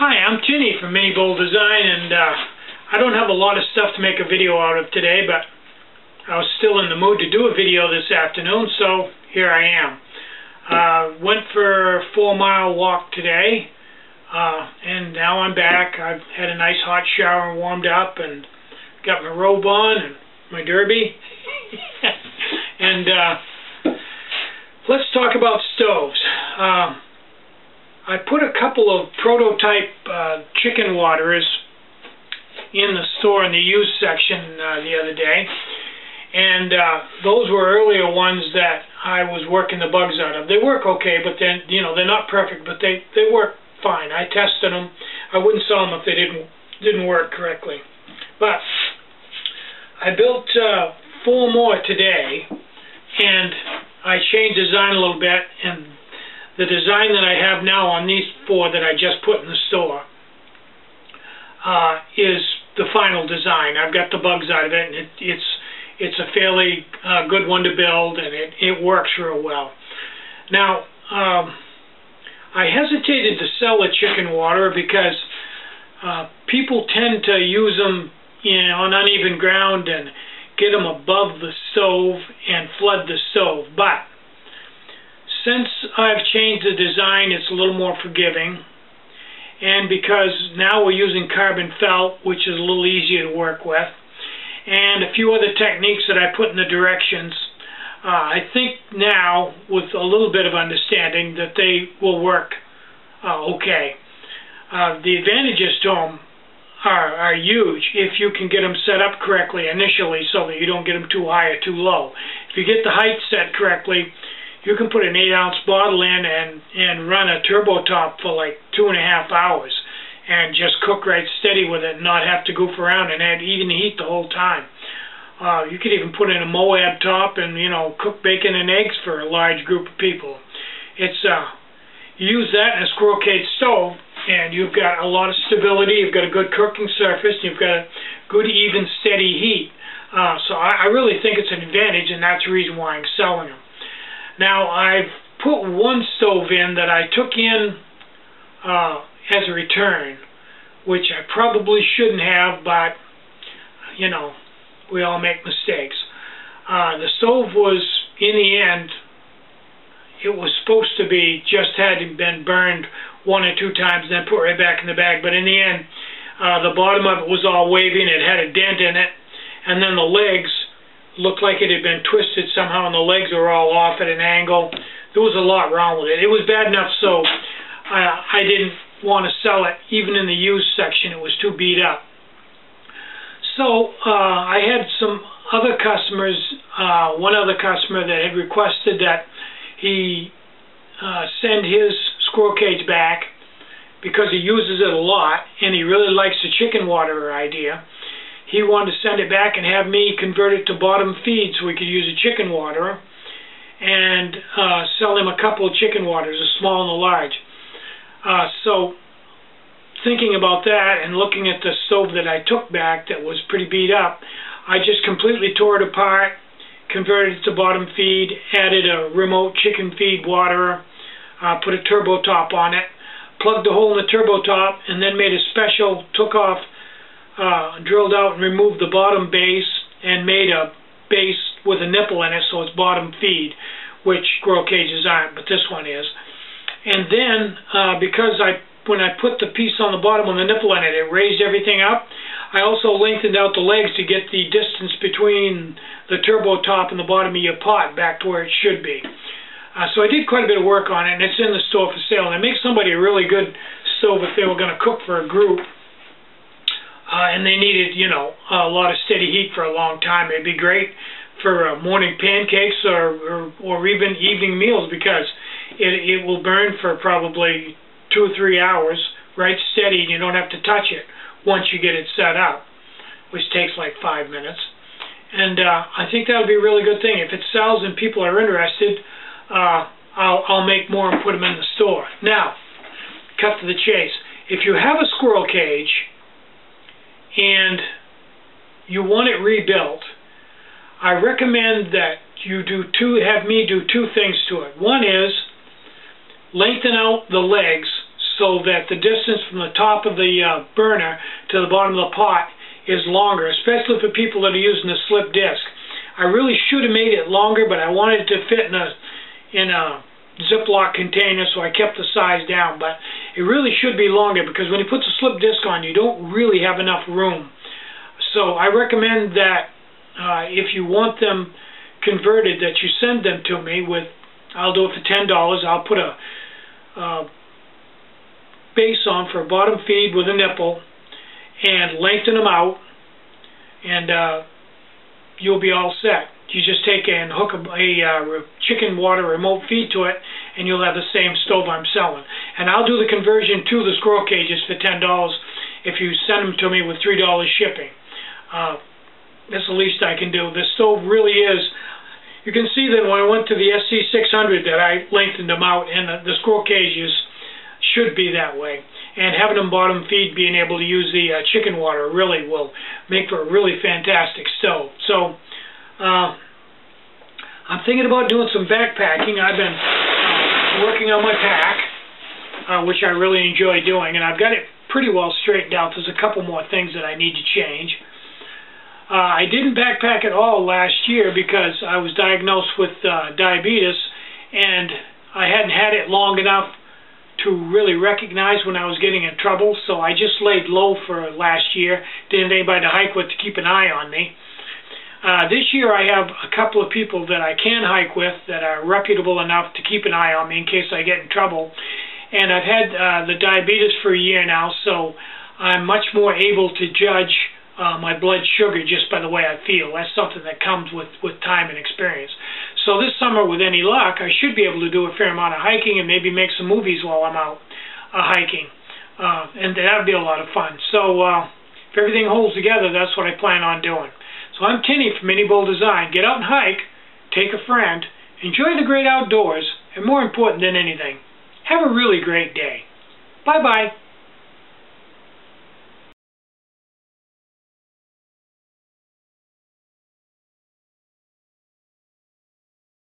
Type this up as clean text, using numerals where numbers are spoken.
Hi, I'm Tinny from Mini Bowl Design, and I don't have a lot of stuff to make a video out of today, but I was still in the mood to do a video this afternoon, so here I am. Went for a 4-mile walk today, and now I'm back. I've had a nice hot shower and warmed up, and got my robe on and my derby. And let's talk about stoves. I put a couple of prototype chicken waterers in the store in the used section the other day, and those were earlier ones that I was working the bugs out of. They work okay, but then they're not perfect, but they work fine. I tested them. I wouldn't sell them if they didn't work correctly. But I built 4 more today, and I changed the design a little bit, and the design that I have now on these 4 that I just put in the store is the final design. I've got the bugs out of it, and it's a fairly good one to build, and it works real well. Now, I hesitated to sell a chicken waterer because people tend to use them on uneven ground and get them above the stove and flood the stove. But since I've changed the design, it's a little more forgiving, and because now we're using carbon felt, which is a little easier to work with, and a few other techniques that I put in the directions, I think now, with a little bit of understanding, that they will work okay. The advantages to them are huge if you can get them set up correctly initially so that you don't get them too high or too low. If you get the height set correctly, you can put an 8-ounce bottle in and run a turbo top for like 2.5 hours and just cook right steady with it and not have to goof around and add even heat the whole time. You could even put in a Moab top and cook bacon and eggs for a large group of people. It's you use that in a squirrel cage stove, and you've got a lot of stability. You've got a good cooking surface. You've got a good, even, steady heat. So I really think it's an advantage, and that's the reason why I'm selling them. Now, I've put one stove in that I took in as a return, which I probably shouldn't have, but, we all make mistakes. The stove was, in the end, it was supposed to be just had been burned 1 or 2 times and then put right back in the bag, but in the end, the bottom of it was all wavy and it had a dent in it, and then the legs looked like it had been twisted somehow, and the legs were all off at an angle. There was a lot wrong with it. It was bad enough so I didn't want to sell it. Even in the used section, it was too beat up. So I had some other customers, one other customer that had requested that he send his squirrel cage back because he uses it a lot, and he really likes the chicken waterer idea. He wanted to send it back and have me convert it to bottom feed so we could use a chicken waterer and sell him a couple of chicken waterers, a small and a large. So thinking about that and looking at the stove that I took back that was pretty beat up, I just completely tore it apart, converted it to bottom feed, added a remote chicken feed waterer, put a turbo top on it, plugged the hole in the turbo top, and then made a special, took off, drilled out and removed the bottom base and made a base with a nipple in it so it's bottom feed, which squirrel cages aren't, but this one is. And then, because when I put the piece on the bottom with the nipple in it, it raised everything up, I also lengthened out the legs to get the distance between the turbo top and the bottom of your pot back to where it should be. So I did quite a bit of work on it, and it's in the store for sale. And it makes somebody a really good stove if they were going to cook for a group, and they needed, a lot of steady heat for a long time. It'd be great for morning pancakes or even evening meals because it will burn for probably 2 or 3 hours, right steady, and you don't have to touch it once you get it set up, which takes like 5 minutes. And I think that would be a really good thing. If it sells and people are interested, I'll make more and put them in the store. Now, cut to the chase. If you have a squirrel cage and you want it rebuilt, I recommend that you have me do 2 things to it. One is lengthen out the legs so that the distance from the top of the burner to the bottom of the pot is longer, especially for people that are using a slip disc. I really should have made it longer, but I wanted it to fit in a Ziploc container, so I kept the size down. But it really should be longer, because when you put the slip disc on, you don't really have enough room. So I recommend that if you want them converted, that you send them to me with, I'll do it for $10. I'll put a base on for a bottom feed with a nipple and lengthen them out, and you'll be all set. You just take and hook a chicken water remote feed to it, and you'll have the same stove I'm selling. And I'll do the conversion to the squirrel cages for $10 if you send them to me with $3 shipping. That's the least I can do. The stove really is, you can see that when I went to the SC600 that I lengthened them out, and the squirrel cages should be that way. And having them bottom feed, being able to use the chicken water, really will make for a really fantastic stove. So I'm thinking about doing some backpacking. I've been working on my pack, which I really enjoy doing, and I've got it pretty well straightened out. There's a couple more things that I need to change. I didn't backpack at all last year because I was diagnosed with diabetes, and I hadn't had it long enough to really recognize when I was getting in trouble, so I just laid low for last year. Didn't have anybody to hike with to keep an eye on me. This year I have a couple of people that I can hike with that are reputable enough to keep an eye on me in case I get in trouble. And I've had the diabetes for a year now, so I'm much more able to judge my blood sugar just by the way I feel. That's something that comes with time and experience. So this summer, with any luck, I should be able to do a fair amount of hiking and maybe make some movies while I'm out hiking. And that would be a lot of fun. So if everything holds together, that's what I plan on doing. So I'm Tinny from Mini Bull Design. Get out and hike, take a friend, enjoy the great outdoors, and more important than anything, have a really great day. Bye-bye.